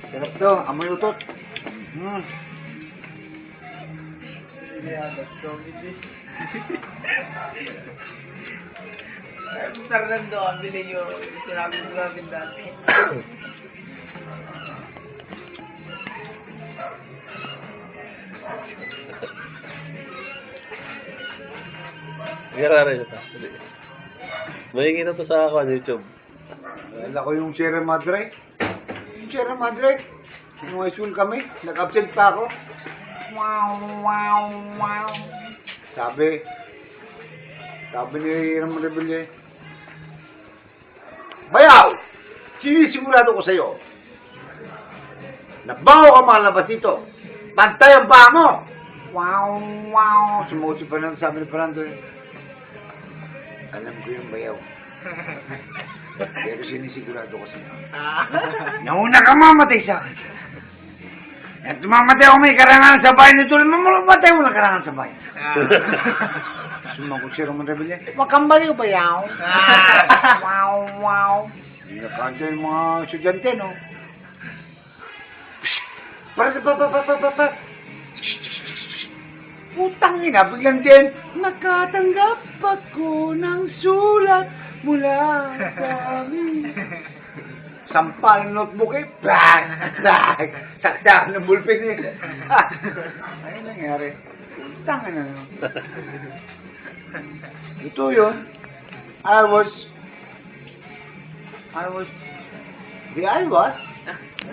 Sarap to, amoy utot. Fernando, bili nyo. Sinabi mo namin dati. Gara rin ito. Makikita to sa ako, YouTube. Wala ko yung Sierra Madre. Yung Sierra Madre. Nung high school kami, nag-absent pa ako. Wow. Sabi ni Ramon Rebelde, Bayaw! Sinisigurado ko sa'yo. Nabaho ka malabas dito. Pantay ang paa mo. Wow. Sumusi pa lang sabi ni Fernando. Alam ko yung bayaw. Pero sinisigurado ko sa'yo. Nauna ka mamatay sa akin. At mamatay ako may karangan sa bahay nito. Mamatay mo na karangan sa bahay. Sumagot si Ramon Rebelde. Huwag kang baliw bayaw. Wow. Nakanta yung mga estudyante, no? Putang ina, biglang din, nakatanggap ako ng sulat mula sa amin. Sampal ng notebook eh, saksakan ng bulpin eh. Ayun nangyari. Putang ina, no? Ito yun. I was,